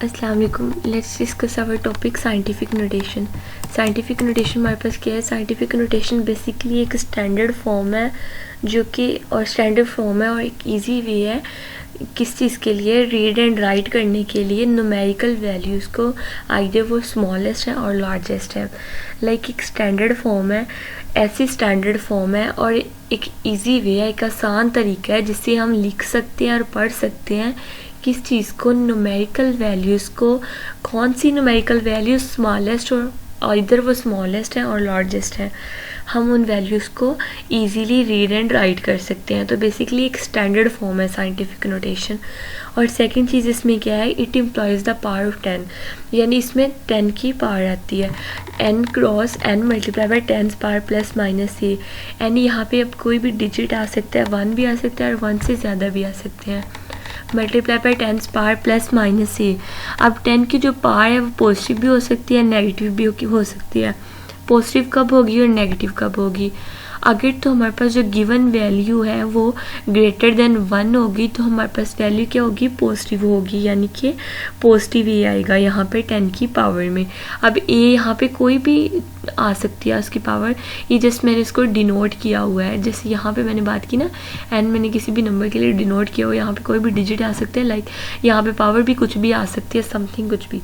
अस्सलाम वालेकुम। Let's discuss our topic scientific notation. Scientific notation हमारे पास क्या है? साइंटिफिक नोटेशन बेसिकली एक स्टैंडर्ड फॉर्म है जो कि स्टैंडर्ड फॉर्म है और एक इजी वे है किस चीज़ के लिए, रीड एंड राइट करने के लिए न्यूमेरिकल वैल्यूज़ को, आइदर वो स्मॉलेस्ट है और लार्जेस्ट है। लाइक एक स्टैंडर्ड फॉर्म है, ऐसी स्टैंडर्ड फॉर्म है और एक इजी वे है, एक आसान तरीका है जिससे हम लिख सकते हैं और पढ़ सकते हैं किस चीज़ को, न्यूमेरिकल वैल्यूज़ को, कौन सी न्यूमेरिकल वैल्यूज स्मॉलेस्ट और इधर वो स्मॉलेस्ट है और लार्जेस्ट है, हम उन वैल्यूज़ को इजीली रीड एंड राइट कर सकते हैं। तो बेसिकली एक स्टैंडर्ड फॉर्म है साइंटिफिक नोटेशन। और सेकंड चीज़ इसमें क्या है, it employees the power of 10, यानी इसमें 10 की पावर आती है। n cross n multiply by 10 power plus minus a, यानी यहाँ पे अब कोई भी डिजिट आ सकता है, 1 भी आ सकता है और 1 से ज़्यादा भी आ सकते हैं। Multiply by 10 power plus minus A. अब 10 की जो पावर है वो पॉजिटिव भी हो सकती है, नेगेटिव भी हो सकती है। पॉजिटिव कब होगी और नेगेटिव कब होगी? अगर तो हमारे पास जो गिवन वैल्यू है वो ग्रेटर देन 1 होगी तो हमारे पास वैल्यू क्या होगी? पॉजिटिव होगी, यानी कि पॉजिटिव ए आएगा यहाँ पे 10 की पावर में। अब ए यहाँ पे कोई भी आ सकती है उसकी पावर, ये जस्ट मैंने इसको डिनोट किया हुआ है। जैसे यहाँ पे मैंने बात की ना, एन मैंने किसी भी नंबर के लिए डिनोट किया हुआ, यहाँ पे कोई भी डिजिट आ सकते हैं, लाइक यहाँ पे पावर भी कुछ भी आ सकती है, समथिंग कुछ भी।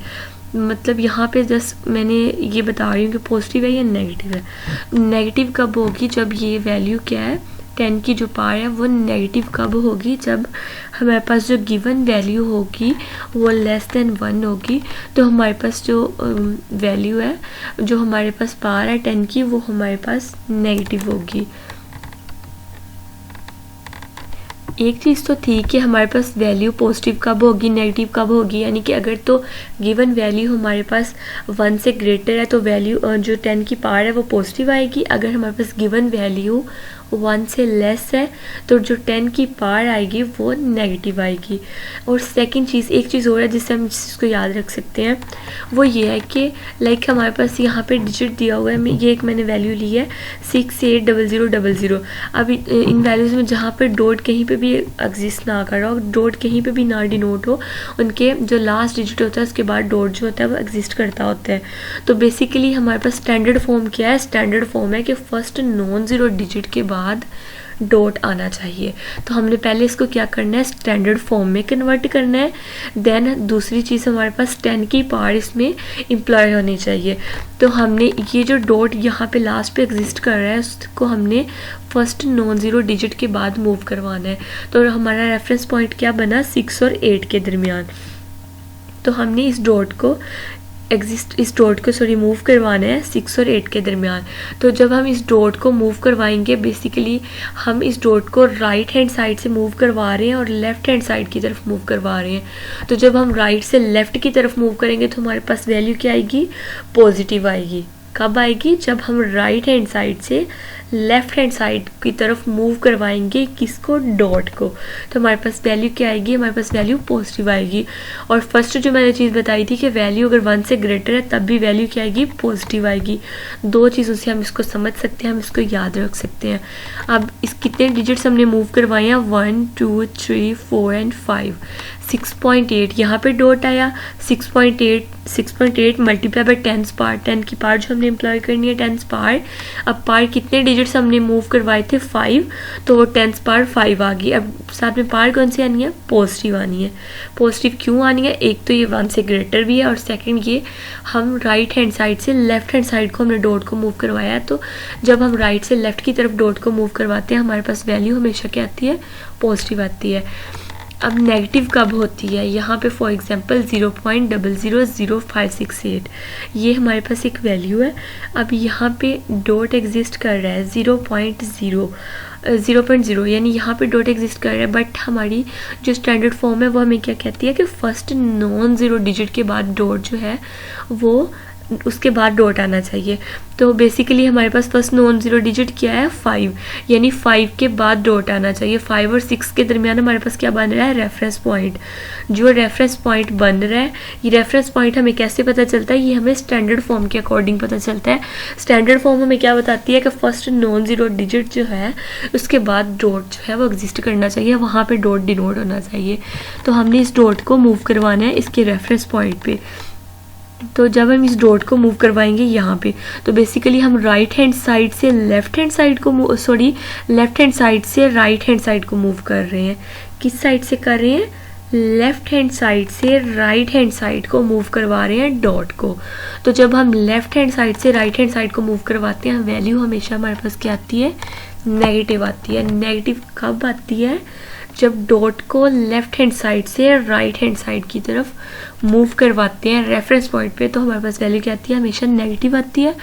मतलब यहाँ पे जस्ट मैंने ये बता रही हूँ कि पॉजिटिव है या नेगेटिव है। नेगेटिव कब होगी? जब ये वैल्यू क्या है, 10 की जो पावर है वो नेगेटिव कब होगी? जब हमारे पास जो गिवन वैल्यू होगी वो लेस देन 1 होगी, तो हमारे पास जो वैल्यू है, जो हमारे पास पावर है 10 की, वो हमारे पास नेगेटिव होगी। एक चीज़ तो थी कि हमारे पास वैल्यू पॉजिटिव कब होगी, नेगेटिव कब होगी, यानी कि अगर तो गिवन वैल्यू हमारे पास 1 से ग्रेटर है तो वैल्यू जो 10 की पावर है वो पॉजिटिव आएगी। अगर हमारे पास गिवन वैल्यू 1 से लेस है तो जो 10 की पावर आएगी वो नेगेटिव आएगी। और सेकंड चीज़, एक चीज़ और है जिससे हम इसको याद रख सकते हैं, वो ये है कि लाइक हमारे पास यहाँ पे डिजिट दिया हुआ है, ये एक मैंने वैल्यू ली है 680000। अब इन वैल्यूज़ में जहाँ पे डॉट कहीं पे भी एग्जिस्ट ना कर रहा हो, डॉट कहीं पे भी ना डिनोट हो, उनके जो लास्ट डिजिट होता है उसके बाद डॉट जो होता है वो एग्जिस्ट करता होता है। तो बेसिकली हमारे पास स्टैंडर्ड फॉर्म क्या है? स्टैंडर्ड फॉर्म है कि फर्स्ट नॉन ज़ीरो डिजिट के बाद डॉट आना चाहिए। तो हमने पहले इसको क्या करना है? स्टैंडर्ड फॉर्म में कन्वर्ट करना है। देन दूसरी चीज़ हमारे पास 10 की पावर इसमें इम्प्लॉय होनी चाहिए। तो हमने ये जो डॉट यहाँ पे लास्ट पे एग्जिस्ट कर रहा है उसको हमने फर्स्ट नॉन ज़ीरो डिजिट के बाद मूव करवाना है। तो हमारा रेफरेंस पॉइंट क्या बना? 6 और 8 के दरमियान। तो हमने इस डॉट को मूव करवाना है 6 और 8 के दरमियान। तो जब हम इस डॉट को मूव करवाएंगे, बेसिकली हम इस डॉट को राइट हैंड साइड से मूव करवा रहे हैं और लेफ्ट हैंड साइड की तरफ मूव करवा रहे हैं। तो जब हम राइट से लेफ्ट की तरफ मूव करेंगे तो हमारे पास वैल्यू क्या आएगी? पॉजिटिव आएगी। कब आएगी? जब हम राइट हैंड साइड से लेफ्ट हैंड साइड की तरफ मूव करवाएंगे किसको? डॉट को। तो हमारे पास वैल्यू क्या आएगी? हमारे पास वैल्यू पॉजिटिव आएगी। और फर्स्ट जो मैंने चीज़ बताई थी कि वैल्यू अगर 1 से ग्रेटर है तब भी वैल्यू क्या आएगी? पॉजिटिव आएगी। दो चीज़ों से हम इसको समझ सकते हैं, हम इसको याद रख सकते हैं। अब इस कितने डिजिट्स हमने मूव करवाए हैं? 1 2 3 4 एंड 5। 6.8 यहाँ पे डॉट आया, 6.8 मल्टीप्लाई बाई 10 पावर, 10 की पावर जो हमने एम्प्लॉय करनी है 10 पावर। अब पावर कितने डिजिट्स हमने मूव करवाए थे? 5, तो वो 10 पावर 5 आ गई। अब साथ में पावर कौन सी आनी है? पॉजिटिव आनी है। पॉजिटिव क्यों आनी है? एक तो ये 1 से ग्रेटर भी है और सेकंड ये हम राइट हैंड साइड से लेफ्ट हैंड साइड को हमने डॉट को मूव करवाया है। तो जब हम राइट से लेफ्ट की तरफ डॉट को मूव करवाते हैं हमारे पास वैल्यू हमेशा क्या आती है? पॉजिटिव आती है। अब नेगेटिव कब होती है? यहाँ पे फॉर एग्जांपल 0.000568, ये हमारे पास एक वैल्यू है। अब यहाँ पे डॉट एग्जिस्ट कर रहा है 0.0, यानी यहाँ पे डॉट एग्जिस्ट कर रहा है, बट हमारी जो स्टैंडर्ड फॉर्म है वो हमें क्या कहती है कि फर्स्ट नॉन ज़ीरो डिजिट के बाद डॉट जो है वो उसके बाद डॉट आना चाहिए। तो बेसिकली हमारे पास फर्स्ट नॉन ज़ीरो डिजिट क्या है 5, यानी 5 के बाद डॉट आना चाहिए। 5 और 6 के दरमियान हमारे पास क्या बन रहा है, रेफरेंस पॉइंट। जो रेफरेंस पॉइंट बन रहा है, ये रेफरेंस पॉइंट हमें कैसे पता चलता है, ये हमें स्टैंडर्ड फॉर्म के अकॉर्डिंग पता चलता है। स्टैंडर्ड फॉर्म हमें क्या बताती है कि फर्स्ट नॉन ज़ीरो डिजिट जो है उसके बाद डॉट जो है वो एग्जिस्ट करना चाहिए, वहाँ पे डॉट डिनोट होना चाहिए। तो हमने इस डॉट को मूव करवाना है इसके रेफरेंस पॉइंट पे। तो जब हम इस डॉट को मूव करवाएंगे यहाँ पे, तो बेसिकली हम राइट हैंड साइड से लेफ्ट हैंड साइड को लेफ्ट हैंड साइड से राइट हैंड साइड को मूव कर रहे हैं। किस साइड से कर रहे हैं, लेफ्ट हैंड साइड से राइट हैंड साइड को मूव करवा रहे हैं डॉट को। तो जब हम लेफ्ट हैंड साइड से राइट हैंड साइड को मूव करवाते हैं, वैल्यू हमेशा हमारे पास क्या आती है, नेगेटिव आती है। नेगेटिव कब आती है, जब डॉट को लेफ्ट हैंड साइड से राइट हैंड साइड की तरफ मूव करवाते हैं रेफरेंस पॉइंट पे, तो हमारे पास वैल्यू क्या आती है, हमेशा नेगेटिव आती है।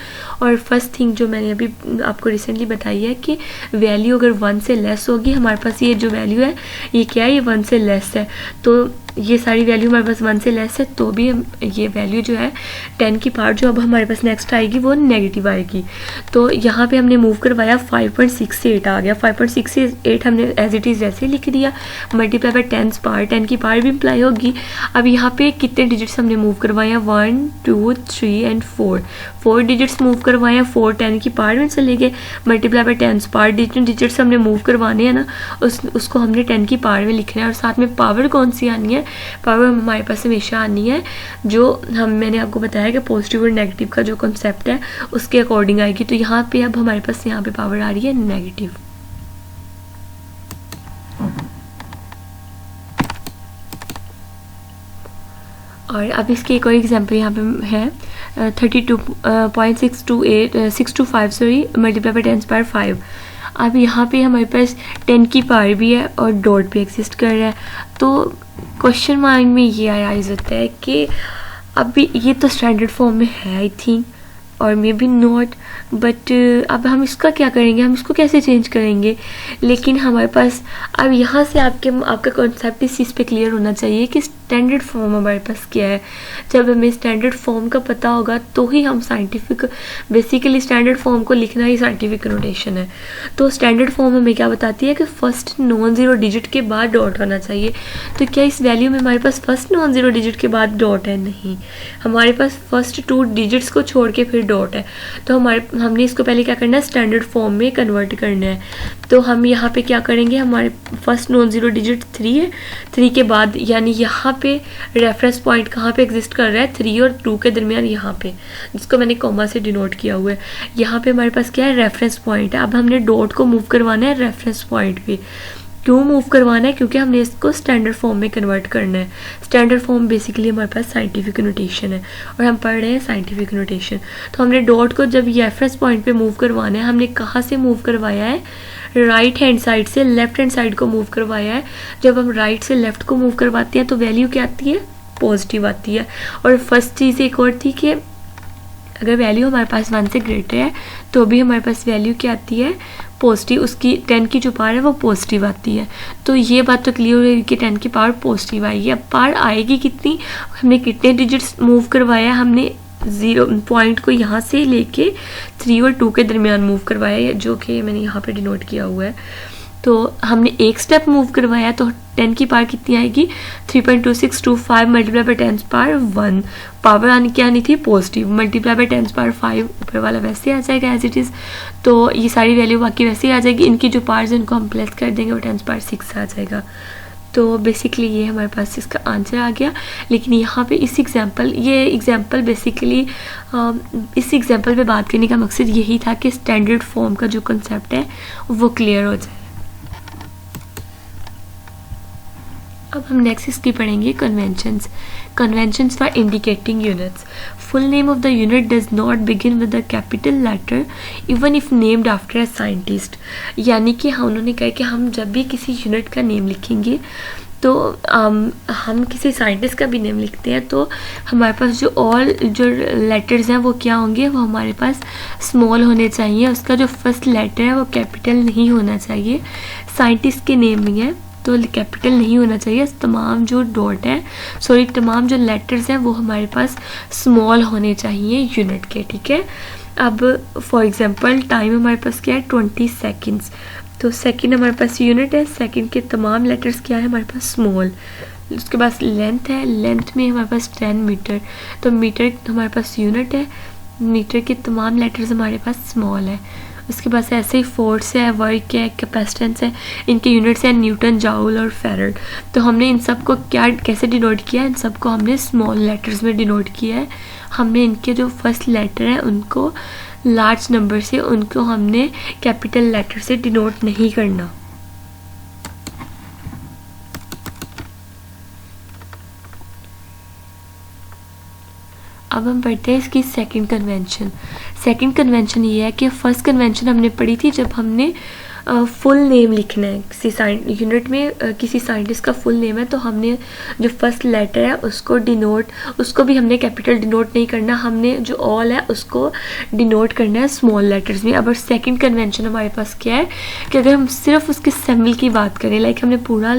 और फर्स्ट थिंग जो मैंने अभी आपको रिसेंटली बताई है कि वैल्यू अगर 1 से लेस होगी, हमारे पास ये जो वैल्यू है ये क्या है, ये 1 से लेस है। तो ये सारी वैल्यू हमारे पास 1 से लेस है, तो भी ये वैल्यू जो है 10 की पार्ट जो अब हमारे पास नेक्स्ट आएगी वो नेगेटिव आएगी। तो यहाँ पे हमने मूव करवाया 5.68 आ गया। 5.68 हमने एज इट इज़ ऐसे लिख दिया, मल्टीप्लाई बाय 10 पार्ट, 10 की पार्ट भी इम्प्लाई होगी। अब यहाँ पे कितने डिजिट्स हमने मूव करवाए, 1 2 3 एंड 4 डिजिट्स मूव करवाए। 4 10 की पार्ट में चले गए, मल्टीप्लाई बाय 10 पार्ट। जितने डिजिट्स हमने मूव करवाने हैं ना उसको हमने 10 की पार्ट में लिखना है। और साथ में पावर कौन सी आनी है, पावर हमारे पास हमेशा आनी है जो मैंने आपको बताया कि पॉजिटिव और नेगेटिव का जो कॉन्सेप्ट है उसके अकॉर्डिंग आएगी। तो यहाँ पे अब हमारे पास यहाँ पे पावर आ रही है नेगेटिव। और अब इसके एक और एग्जांपल यहाँ पे है 32.625 मल्टीप्लाई बाय 10 पावर 5। अब यहाँ पे हमारे पास 10 की पावर भी है और डॉट भी एग्जिस्ट कर रहा है। तो क्वेश्चन माइंड में ये आराइज होता है कि अभी ये तो स्टैंडर्ड फॉर्म में है आई थिंक, और मे बी नॉट, बट अब हम इसका क्या करेंगे, हम इसको कैसे चेंज करेंगे। लेकिन हमारे पास अब यहाँ से आपका कॉन्सेप्ट इस चीज़ पे क्लियर होना चाहिए कि स्टैंडर्ड फॉर्म हमारे पास क्या है। जब हमें स्टैंडर्ड फॉर्म का पता होगा तो ही हम साइंटिफिक, बेसिकली स्टैंडर्ड फॉर्म को लिखना ही साइंटिफिक नोटेशन है। तो स्टैंडर्ड फॉर्म हमें क्या बताती है कि फर्स्ट नॉन ज़ीरो डिजिट के बाद डॉट होना चाहिए। तो क्या इस वैल्यू में हमारे पास फर्स्ट नॉन ज़ीरो डिजिट के बाद डॉट है, नहीं, हमारे पास फर्स्ट 2 डिजिट्स को छोड़ के फिर डॉट है। तो हमने इसको पहले क्या करना है, स्टैंडर्ड फॉर्म में कन्वर्ट करना है। तो हम यहाँ पे क्या करेंगे, हमारे फर्स्ट नॉन ज़ीरो डिजिट 3 है, 3 के बाद यानी यहाँ पे रेफरेंस पॉइंट कहाँ पे एग्जिस्ट कर रहा है, 3 और 2 के दरमियान, यहाँ पे जिसको मैंने कॉमा से डिनोट किया हुआ है। यहाँ पे हमारे पास क्या है, रेफरेंस पॉइंट है। अब हमने डॉट को मूव करवाना है रेफरेंस पॉइंट पे। क्यों मूव करवाना है, क्योंकि हमने इसको स्टैंडर्ड फॉर्म में कन्वर्ट करना है। स्टैंडर्ड फॉर्म बेसिकली हमारे पास साइंटिफिक नोटेशन है और हम पढ़ रहे हैं साइंटिफिक नोटेशन। तो हमने डॉट को जब रेफरेंस पॉइंट पे मूव करवाना है, हमने कहाँ से मूव करवाया है, राइट हैंड साइड से लेफ्ट हैंड साइड को मूव करवाया है। जब हम राइट से लेफ्ट को मूव करवाते हैं तो वैल्यू क्या आती है, पॉजिटिव आती है। और फर्स्ट चीज़ एक और थी कि अगर वैल्यू हमारे पास 1 से ग्रेटर है तो भी हमारे पास वैल्यू क्या आती है, पॉजिटिव। उसकी 10 की जो पावर है वो पॉजिटिव आती है। तो ये बात तो क्लियर है कि 10 की पावर पॉजिटिव आएगी। अब पावर आएगी कितनी, हमने कितने डिजिट्स मूव करवाया, हमने 0 पॉइंट को यहाँ से लेके 3 और 2 के दरमियान मूव करवाया, जो कि मैंने यहाँ पे डिनोट किया हुआ है। तो हमने एक स्टेप मूव करवाया तो 10 की पावर कितनी आएगी, 3.2625 मल्टीप्लाई बाय 10 पावर 1। पावर आनी क्या आनी थी, पॉजिटिव, मल्टीप्लाई बाय 10 पावर 5, ऊपर वाला वैसे आ जाएगा एज इट इज़। तो ये सारी वैल्यू बाकी वैसे ही आ जाएगी। इनकी जो पावर्स इनको हम प्लस कर देंगे और 10 पावर 6 आ जाएगा। तो बेसिकली ये हमारे पास इसका आंसर आ गया। लेकिन यहाँ पे इस एग्जाम्पल बेसिकली इस एग्जाम्पल पे बात करने का मकसद यही था कि स्टैंडर्ड फॉर्म का जो कंसेप्ट है वो क्लियर हो जाए। अब हम नेक्स्ट इसकी पढ़ेंगे conventions for indicating units. Full name of the unit does not begin with the capital letter even if named after a scientist. यानी कि उन्होंने कहा कि हम जब भी किसी यूनिट का नेम लिखेंगे तो हम किसी साइंटिस्ट का भी नेम लिखते हैं तो हमारे पास जो लेटर्स हैं वो क्या होंगे, वो हमारे पास स्मॉल होने चाहिए। उसका जो फर्स्ट लेटर है वो कैपिटल नहीं होना चाहिए। साइंटिस्ट के नेम में है तो कैपिटल नहीं होना चाहिए, तमाम जो डॉट है तमाम जो लेटर्स हैं वो हमारे पास स्मॉल होने चाहिए यूनिट के, ठीक है। अब फॉर एग्जांपल टाइम हमारे पास क्या है 20 सेकंड्स, तो सेकंड हमारे पास यूनिट है, सेकंड के तमाम लेटर्स क्या है हमारे पास स्मॉल। उसके बाद लेंथ है, लेंथ में हमारे पास 10 मीटर, तो मीटर हमारे पास यूनिट है, मीटर के तमाम लेटर्स हमारे पास स्मॉल है। उसके बाद ऐसे ही फोर्स है, वर्क है, कैपेसिटेंस है, इनके यूनिट्स हैं न्यूटन, जाउल और फेरड। तो हमने इन सब को क्या कैसे डिनोट किया है, इन सब को हमने स्मॉल लेटर्स में डिनोट किया है। हमने इनके जो फर्स्ट लेटर हैं उनको लार्ज नंबर से, उनको हमने कैपिटल लेटर से डिनोट नहीं करना। अब हम पढ़ते हैं इसकी सेकंड कन्वेंशन। सेकंड कन्वेंशन ये है कि फर्स्ट कन्वेंशन हमने पढ़ी थी जब हमने फुल नेम लिखना है किसी यूनिट में, किसी साइंटिस्ट का फुल नेम है तो हमने जो फर्स्ट लेटर है उसको डिनोट, उसको भी हमने कैपिटल डिनोट नहीं करना, हमने जो ऑल है उसको डिनोट करना है स्मॉल लेटर्स में। अब सेकंड कन्वेंशन हमारे पास क्या है कि अगर हम सिर्फ उसके सिंबल की बात करें, लाइक हमने पूरा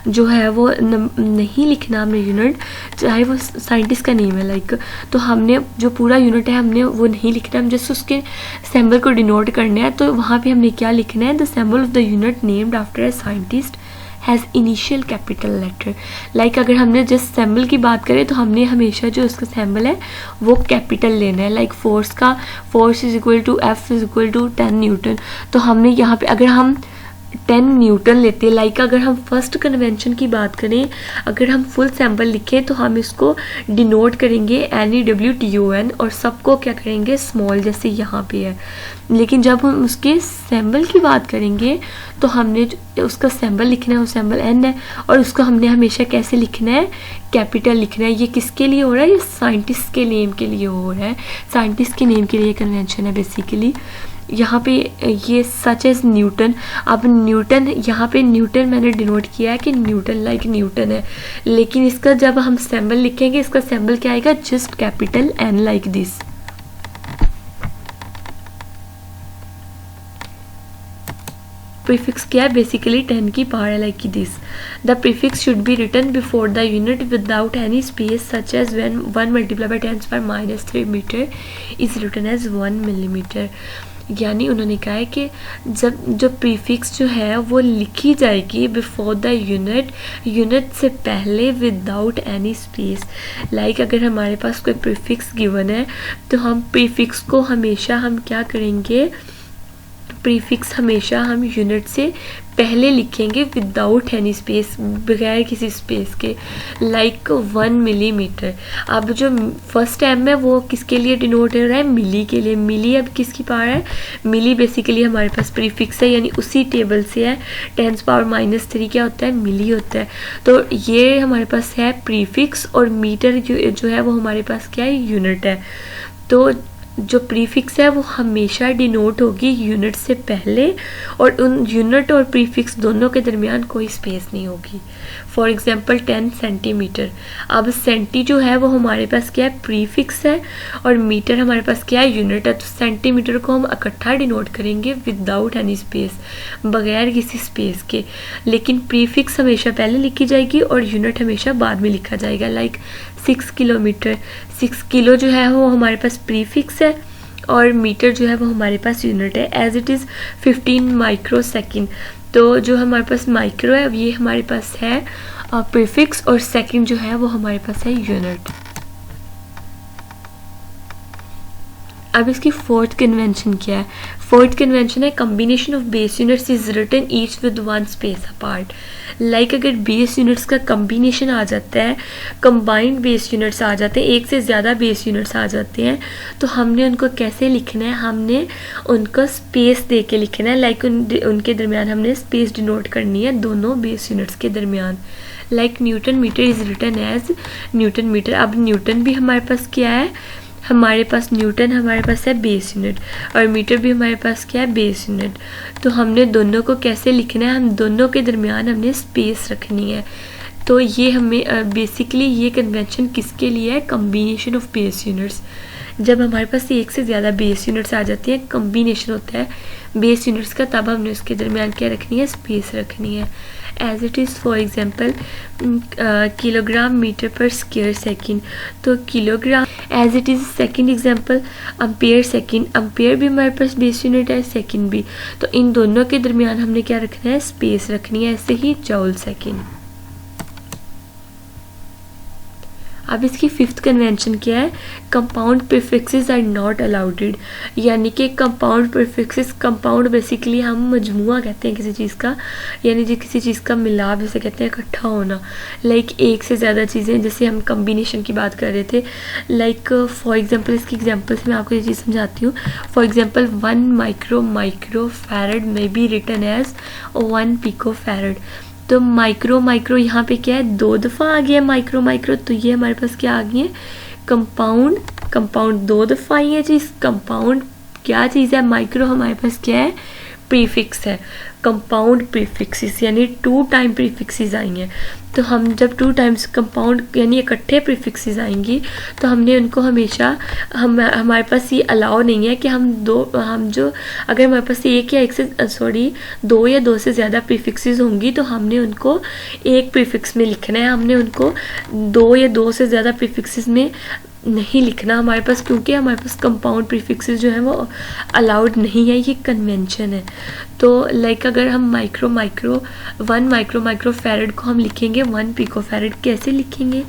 जो है वो नहीं लिखना हमने यूनिट, चाहे वो साइंटिस्ट का नेम है लाइक, तो हमने जो पूरा यूनिट है हमने वो नहीं लिखना, हम जस्ट उसके सिंबल को डिनोट करना है। तो वहाँ पे हमने क्या लिखना है, symbol of the unit named after a scientist has initial capital letter। Like अगर हमने जिस सिंबल की बात करें तो हमने हमेशा जो उसका सिंबल है वो कैपिटल लेना है। Like force is equal to F is equal to 10 newton, तो हमने यहाँ पे अगर हम 10 न्यूटन लेते हैं, लाइक अगर हम फर्स्ट कन्वेंशन की बात करें, अगर हम फुल सैम्पल लिखें तो हम इसको डिनोट करेंगे NEWTON और सबको क्या करेंगे स्मॉल, जैसे यहाँ पे है। लेकिन जब हम उसके सैम्पल की बात करेंगे तो हमने उसका सैम्पल लिखना है, वो सैम्पल N है और उसको हमने हमेशा कैसे लिखना है, कैपिटल लिखना है। ये किसके लिए हो रहा है, ये साइंटिस्ट के नेम के लिए हो रहा है, साइंटिस्ट के नेम के लिए कन्वेंशन है बेसिकली। यहाँ पे ये सच एज न्यूटन, अब न्यूटन यहाँ पे न्यूटन मैंने डिनोट किया है कि न्यूटन लाइक न्यूटन है, लेकिन इसका जब हम सिंबल लिखेंगे इसका सिंबल क्या आएगा, just capital N like this. Prefix क्या है, बेसिकली 10 की पावर है like this. The prefix should be written before the unit without any space, such as when 1 multiply by 10⁻³ metre is written as 1 millimetre. यानी उन्होंने कहा है कि जब जो प्रीफिक्स जो है वो लिखी जाएगी बिफोर द यूनिट से पहले विदाउट एनी स्पेस। लाइक अगर हमारे पास कोई प्रीफिक्स गिवन है तो हम प्रीफिक्स को हमेशा हम क्या करेंगे, प्रीफिक्स हमेशा हम यूनिट से पहले लिखेंगे विदाउट एनी स्पेस, बगैर किसी स्पेस के, लाइक 1 मिलीमीटर। अब जो फर्स्ट M है वो किसके लिए डिनोट हो रहा है, मिली के लिए। मिली अब किसकी पावर है, मिली बेसिकली हमारे पास प्रीफिक्स है, यानी उसी टेबल से है। 10⁻³ क्या होता है, मिली होता है। तो ये हमारे पास है प्रीफिक्स और मीटर जो है वो हमारे पास क्या है, यूनिट है। तो जो प्रीफिक्स है वो हमेशा डिनोट होगी यूनिट से पहले और उन यूनिट और प्रीफिक्स दोनों के दरमियान कोई स्पेस नहीं होगी। फॉर एग्जांपल 10 सेंटीमीटर, अब सेंटी जो है वो हमारे पास क्या है, प्रीफिक्स है और मीटर हमारे पास क्या है, यूनिट है। तो सेंटीमीटर को हम इकट्ठा डिनोट करेंगे विदाउट एनी स्पेस, बगैर किसी स्पेस के। लेकिन प्रीफिक्स हमेशा पहले लिखी जाएगी और यूनिट हमेशा बाद में लिखा जाएगा। लाइक 6 किलोमीटर, 6 किलो जो है वो हमारे पास प्रीफिक्स है और मीटर जो है वो हमारे पास यूनिट है। एज इट इज़ 15 माइक्रोसेकंड, तो जो हमारे पास माइक्रो है ये हमारे पास है प्रीफिक्स और सेकंड जो है वो हमारे पास है यूनिट। अब इसकी फोर्थ कन्वेंशन क्या है, फोर्थ कन्वेंशन है combination of base units is written each with 1 space apart. Like अगर बेस यूनिट्स का कम्बिनेशन आ जाता है, कंबाइंड बेस यूनिट्स आ जाते हैं, एक से ज़्यादा बेस यूनिट्स आ जाते हैं, तो हमने उनको कैसे लिखना है, हमने उनको स्पेस दे के लिखना है। लाइक उनके दरमियान हमने स्पेस डिनोट करनी है दोनों बेस यूनिट्स के दरमियान। Like newton metre is written as newton metre. अब न्यूटन भी हमारे पास क्या है, हमारे पास न्यूटन हमारे पास है बेस यूनिट और मीटर भी हमारे पास क्या है, बेस यूनिट। तो हमने दोनों को कैसे लिखना है, हम दोनों के दरमियान हमने स्पेस रखनी है। तो ये हमें बेसिकली ये कन्वेंशन किसके लिए है, कम्बिनेशन ऑफ बेस यूनिट्स। जब हमारे पास एक से ज़्यादा बेस यूनिट्स आ जाती हैं, कम्बिनेशन होता है बेस यूनिट्स का, तब हमने उसके दरमियान क्या रखनी है, स्पेस रखनी है। As it is for example kilogram metre per square second, तो kilogram as it is. Second example ampere second, ampere भी हमारे पास बेस यूनिट है, सेकंड भी, तो इन दोनों के दरमियान हमने क्या रखना है, स्पेस रखनी है, ऐसे ही जूल सेकंड। अब इसकी फिफ्थ कन्वेंशन क्या है, compound prefixes are not allowed, यानी कि कंपाउंड प्रीफिक्सेस, कंपाउंड बेसिकली हम मजमुआ कहते हैं किसी चीज़ का, यानी जो किसी चीज़ का मिलाप जैसे कहते हैं, इकट्ठा होना, लाइक एक से ज़्यादा चीज़ें, जैसे हम कम्बिनेशन की बात कर रहे थे, लाइक फॉर एग्जांपल इसकी एग्जांपल से मैं आपको ये चीज़ समझाती हूँ। For example 1 micro farad may be written as 1 pico farad, तो माइक्रो यहाँ पे क्या है, 2 दफ़ा आ गया माइक्रो, तो ये हमारे पास क्या आ गई है, कंपाउंड 2 दफ़ा आई है चीज़। कंपाउंड क्या चीज़ है, माइक्रो हमारे पास क्या है, प्रीफिक्स है, कंपाउंड प्रीफिक्सेस यानी 2 टाइम प्रीफिक्सेस आई हैं। तो हम जब 2 टाइम्स कंपाउंड यानी इकट्ठे प्रीफिक्सेस आएंगी, तो हमने उनको हमेशा हमारे पास ये अलाउ नहीं है कि हम जो अगर हमारे पास एक या एक से 2 या 2 से ज़्यादा प्रीफिक्सेस होंगी, तो हमने उनको एक प्रीफिक्स में लिखना है, हमने उनको 2 या 2 से ज़्यादा प्रीफिक्सेस में नहीं लिखना हमारे पास, क्योंकि हमारे पास कंपाउंड प्रीफिक्सेस जो है वो अलाउड नहीं है, ये कन्वेंशन है। तो लाइक अगर हम 1 माइक्रो फैरड को हम लिखेंगे 1 पिको फैरड, कैसे लिखेंगे,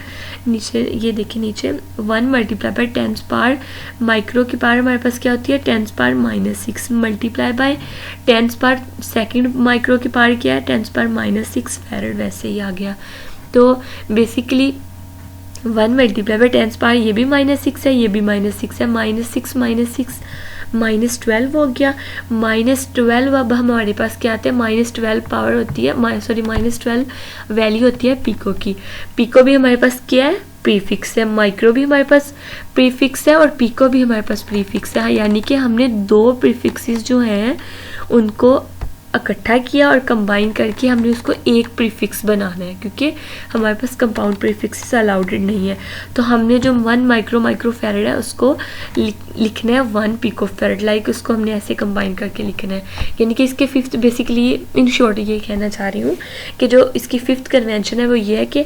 नीचे ये देखिए, नीचे 1 मल्टीप्लाई बाय 10 पावर माइक्रो की पावर हमारे पास क्या होती है, 10 power -6 multiply by 10 power second micro की पावर क्या है, 10 पावर -6 फैरड, वैसे ही आ गया। तो बेसिकली 1 मल्टीप्लाई बाय 10 पावर, ये भी -6 है, ये भी -6 है, -6 -12 हो गया। -12 अब हमारे पास क्या आते हैं, -12 पावर होती है, -12 वैल्यू होती है पिको की। पिको भी हमारे पास क्या है, प्रीफिक्स है, माइक्रो भी हमारे पास प्रीफिक्स है और पिको भी हमारे पास प्रीफिक्स है, यानी कि हमने 2 प्रीफिक्सेस जो हैं उनको इकट्ठा किया और कंबाइन करके हमने उसको एक प्रीफिक्स बनाना है, क्योंकि हमारे पास कंपाउंड प्रीफिक्सेस अलाउडेड नहीं है। तो हमने जो 1 माइक्रो फैरड है उसको लिखना है 1 पिको फैरड, लाइक उसको हमने ऐसे कंबाइन करके लिखना है। यानी कि इसके फिफ्थ, बेसिकली इन शॉर्ट ये कहना चाह रही हूँ कि जो इसकी फिफ्थ कन्वेंशन है वो ये है कि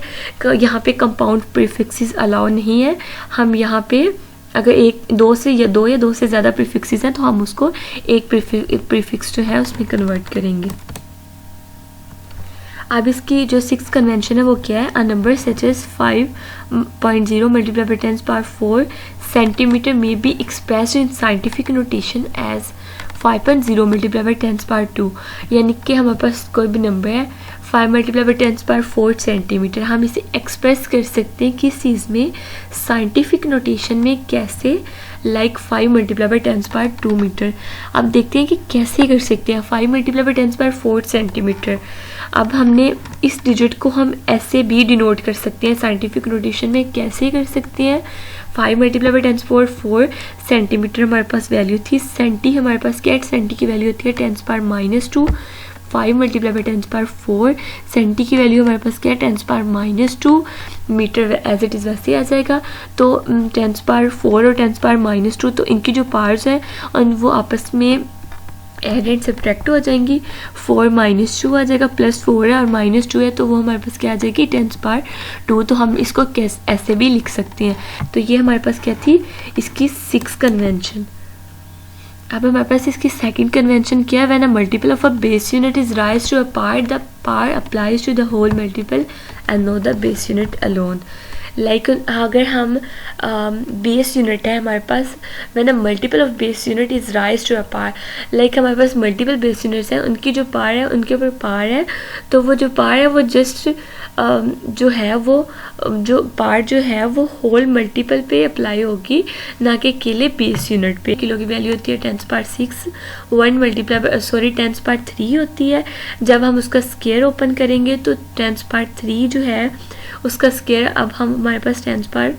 यहाँ पे कंपाउंड प्रीफिक्सेस अलाउ नहीं है। हम यहाँ पे अगर 2 या 2 से ज़्यादा प्रीफिक्सेस हैं तो हम उसको एक प्रीफिक्स जो है उसमें कन्वर्ट करेंगे। अब इसकी जो 6th कन्वेंशन है वो क्या है, a number such as 5.0 multiply by 10 power 4 centimetre may be expressed in scientific notation as 5.0 multiply by 10 power 2, यानी कि हमारे पास कोई भी नंबर है 5 मल्टीप्लाई बाय 10 पावर 4 सेंटीमीटर, हम इसे एक्सप्रेस कर सकते हैं किस चीज़ में, साइंटिफिक नोटेशन में, कैसे, like 5 multiply by 10 power 2 metre. अब देखते हैं कि कैसे कर सकते हैं 5 मल्टीप्लाई बाय 10 पावर 4 सेंटीमीटर। अब हमने इस डिजिट को हम ऐसे भी डिनोट कर सकते हैं साइंटिफिक नोटेशन में, कैसे कर सकते हैं, 5 मल्टीप्लाई बाय 10 पावर 4 सेंटीमीटर हमारे पास वैल्यू थी, सेंटी हमारे पास क्या है, सेंटी की वैल्यू होती है 10 power -2, 5 multiply by 10 power 4 centi की वैल्यू हमारे पास क्या है, 10 power -2 metre, as it is वैसे आ जाएगा। तो 10 पावर 4 और 10 पावर -2, तो इनकी जो पावर्स हैं और वो आपस में एड एंड सब्ट्रैक्ट हो जाएंगी, 4 -2 आ जाएगा, +4 है और -2 है, तो वो हमारे पास क्या आ जाएगी, 10 पावर 2। तो हम इसको ऐसे भी लिख सकते हैं। तो ये हमारे पास क्या थी, इसकी 6 कन्वेंशन। अब हमारे पास इसकी सेकंड कन्वेंशन क्या है, when a multiple of a base unit is raise to a power, the power applies to the whole multiple and not the base unit alone. Like अगर हम बेस यूनिट है हमारे पास, when a multiple of base unit is raise to a power, like हमारे पास multiple base units हैं, उनकी जो पावर है उनके ऊपर पावर है, तो वो जो पावर है वो जस्ट जो है वो जो पावर जो है वो होल मल्टीपल पे अप्लाई होगी, ना कि अकेले बेस यूनिट पे। किलो की वैल्यू होती है 10 पावर 6, 1 मल्टीप्लाई 10 पावर 3 होती है। जब हम उसका स्क्वायर ओपन करेंगे तो 10 पावर 3 जो है उसका स्क्वायर, अब हम हमारे पास 10 पावर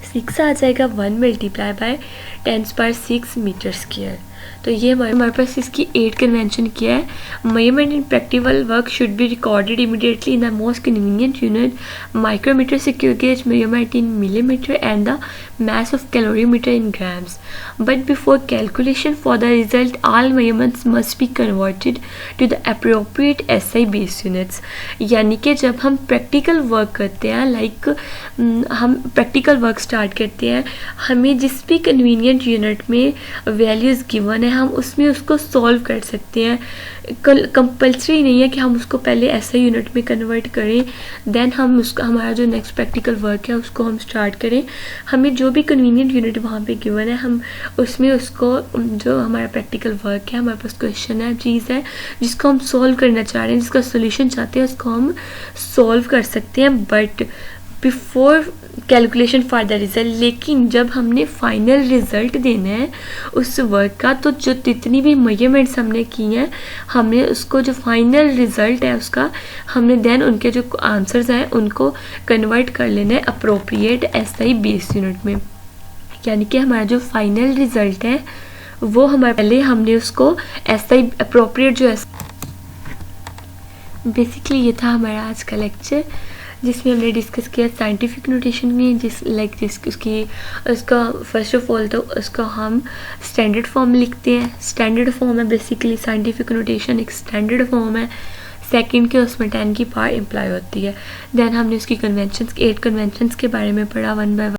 6 आ जाएगा, 1 multiply by 10 power 6 metre square. तो ये हमारे पास इसकी 8 कन्वेंशन क्या है। Measurement in practical work should be recorded immediately in the most convenient unit, micrometer screw gauge measurement in millimetre and the mass of calorimeter in grams. But before calculation for the result, all measurements must be converted to the appropriate SI base units. यानी कि जब हम practical work करते हैं, like हम practical work start करते हैं, हमें जिस भी कन्वीनियंट यूनिट में वैल्यूज़ गिवन है हम उसमें उसको सॉल्व कर सकते हैं। कंपल्सरी नहीं है कि हम उसको पहले SI यूनिट में कन्वर्ट करें, देन हम उसका हमारा जो नेक्स्ट प्रैक्टिकल वर्क है उसको हम स्टार्ट करें। हमें जो भी कन्वीनियंट यूनिट वहाँ पे गिवन है हम उसमें उसको जो हमारा प्रैक्टिकल वर्क है, हमारे पास क्वेश्चन है, चीज़ है जिसको हम सॉल्व करना चाह रहे हैं, जिसका सोल्यूशन चाहते हैं, उसको हम सॉल्व कर सकते हैं but before calculation for the result. लेकिन जब हमने फाइनल रिज़ल्ट देना है उस वर्क का, तो जो जितनी भी मेजरमेंट्स हमने की हैं हमने उसको जो फाइनल रिज़ल्ट है उसका हमने देन उनके जो आंसर्स हैं उनको कन्वर्ट कर लेना है अप्रोप्रिएट SI बेस यूनिट में। यानी कि हमारा जो फाइनल रिज़ल्ट है वो हमारे पहले हमने उसको SI अप्रोप्रिएट जो है। बेसिकली ये था हमारा आज का लेक्चर जिसमें हमने डिस्कस किया साइंटिफिक नोटेशन में, उसका फर्स्ट ऑफ ऑल तो उसका हम स्टैंडर्ड फॉर्म लिखते हैं। स्टैंडर्ड फॉर्म है बेसिकली साइंटिफिक नोटेशन एक स्टैंडर्ड फॉर्म है। सेकंड के उसमें 10 की पावर इम्प्लाई होती है। देन हमने उसकी कन्वेंशंस 8 कन्वेंशंस के बारे में पढ़ा 1 बाय 1।